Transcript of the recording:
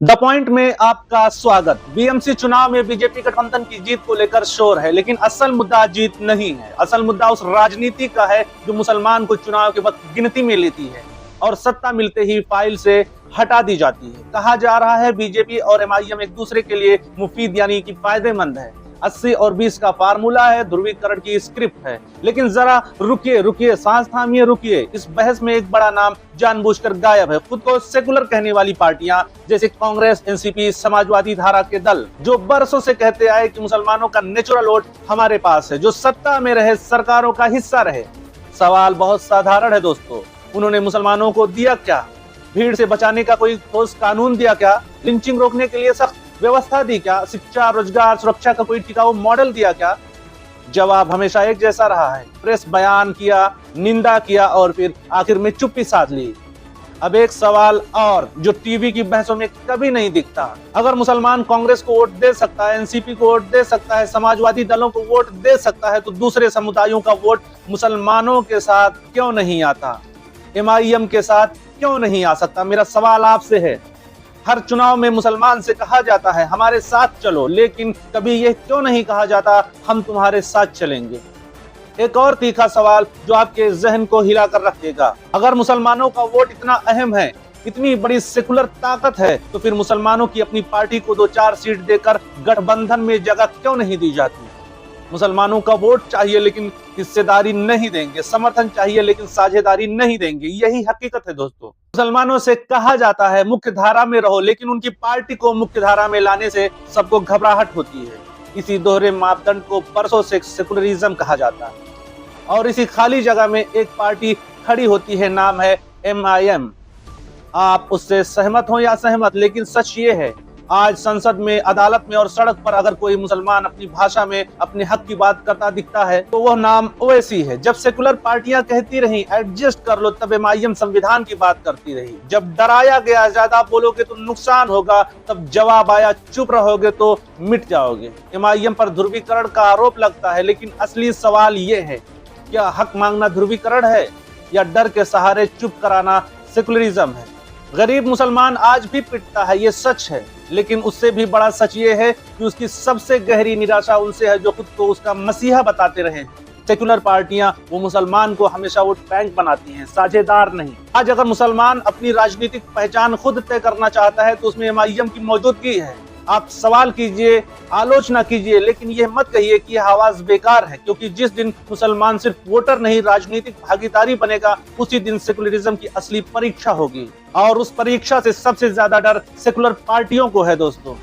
The point में आपका स्वागत। बीएमसी चुनाव में बीजेपी गठबंधन की जीत को लेकर शोर है, लेकिन असल मुद्दा जीत नहीं है। असल मुद्दा उस राजनीति का है जो मुसलमान को चुनाव के वक्त गिनती में लेती है और सत्ता मिलते ही फाइल से हटा दी जाती है। कहा जा रहा है बीजेपी और एमआईएम एक दूसरे के लिए मुफीद यानी कि फायदेमंद है। 80 और 20 का फार्मूला है, ध्रुवीकरण की स्क्रिप्ट है। लेकिन जरा रुकिए, सांस थामिए, रुकिए। इस बहस में एक बड़ा नाम जानबूझकर गायब है। खुद को सेकुलर कहने वाली पार्टियां जैसे कांग्रेस, एनसीपी, समाजवादी धारा के दल जो बरसों से कहते आए कि मुसलमानों का नेचुरल वोट हमारे पास है, जो सत्ता में रहे, सरकारों का हिस्सा रहे। सवाल बहुत साधारण है दोस्तों, उन्होंने मुसलमानों को दिया क्या? भीड़ से बचाने का कोई ठोस कानून दिया क्या? लिंचिंग रोकने के लिए सख्त व्यवस्था दी क्या? शिक्षा, रोजगार, सुरक्षा का कोई टिकाऊ मॉडल दिया क्या? जवाब हमेशा एक जैसा रहा है। प्रेस बयान किया, निंदा किया और फिर आखिर में चुप्पी साध ली। अब एक सवाल और जो टीवी की बहसों में कभी नहीं दिखता, अगर मुसलमान कांग्रेस को वोट दे सकता है, एनसीपी को वोट दे सकता है, समाजवादी दलों को वोट दे सकता है, तो दूसरे समुदायों का वोट मुसलमानों के साथ क्यों नहीं आता? एमआईएम के साथ क्यों नहीं आ सकता? मेरा सवाल आपसे है। हर चुनाव में मुसलमान से कहा जाता है हमारे साथ चलो, लेकिन कभी यह क्यों नहीं कहा जाता हम तुम्हारे साथ चलेंगे? एक और तीखा सवाल जो आपके जहन को हिला कर रख देगा, अगर मुसलमानों का वोट इतना अहम है, इतनी बड़ी सेकुलर ताकत है, तो फिर मुसलमानों की अपनी पार्टी को 2-4 सीट देकर गठबंधन में जगह क्यों नहीं दी जाती? मुसलमानों का वोट चाहिए लेकिन हिस्सेदारी नहीं देंगे, समर्थन चाहिए लेकिन साझेदारी नहीं देंगे। यही हकीकत है दोस्तों। मुसलमानों से कहा जाता है मुख्य धारा में रहो, लेकिन उनकी पार्टी को मुख्य धारा में लाने से सबको घबराहट होती है। इसी दोहरे मापदंड को बरसों से सेकुलरिज्म कहा जाता है और इसी खाली जगह में एक पार्टी खड़ी होती है, नाम है एमआईएम। आप उससे सहमत हो या सहमत, लेकिन सच ये है आज संसद में, अदालत में और सड़क पर अगर कोई मुसलमान अपनी भाषा में अपने हक की बात करता दिखता है तो वह नाम ओवैसी है। जब सेकुलर पार्टियां कहती रही एडजस्ट कर लो, तब एमआईएम संविधान की बात करती रही। जब डराया गया ज्यादा बोलोगे तो नुकसान होगा, तब जवाब आया चुप रहोगे तो मिट जाओगे। एमआईएम पर ध्रुवीकरण का आरोप लगता है, लेकिन असली सवाल ये है, क्या हक मांगना ध्रुवीकरण है या डर के सहारे चुप कराना सेकुलरिज्म है? गरीब मुसलमान आज भी पिटता है, ये सच है, लेकिन उससे भी बड़ा सच ये है कि उसकी सबसे गहरी निराशा उनसे है जो खुद को उसका मसीहा बताते रहे। सेकुलर पार्टियां वो मुसलमान को हमेशा वोट बैंक बनाती हैं, साझेदार नहीं। आज अगर मुसलमान अपनी राजनीतिक पहचान खुद तय करना चाहता है तो उसमें एमआईएम की मौजूदगी है। आप सवाल कीजिए, आलोचना कीजिए, लेकिन यह मत कहिए कि यह आवाज बेकार है, क्योंकि जिस दिन मुसलमान सिर्फ वोटर नहीं राजनीतिक भागीदारी बनेगा, उसी दिन सेकुलरिज्म की असली परीक्षा होगी। और उस परीक्षा से सबसे ज्यादा डर सेकुलर पार्टियों को है दोस्तों।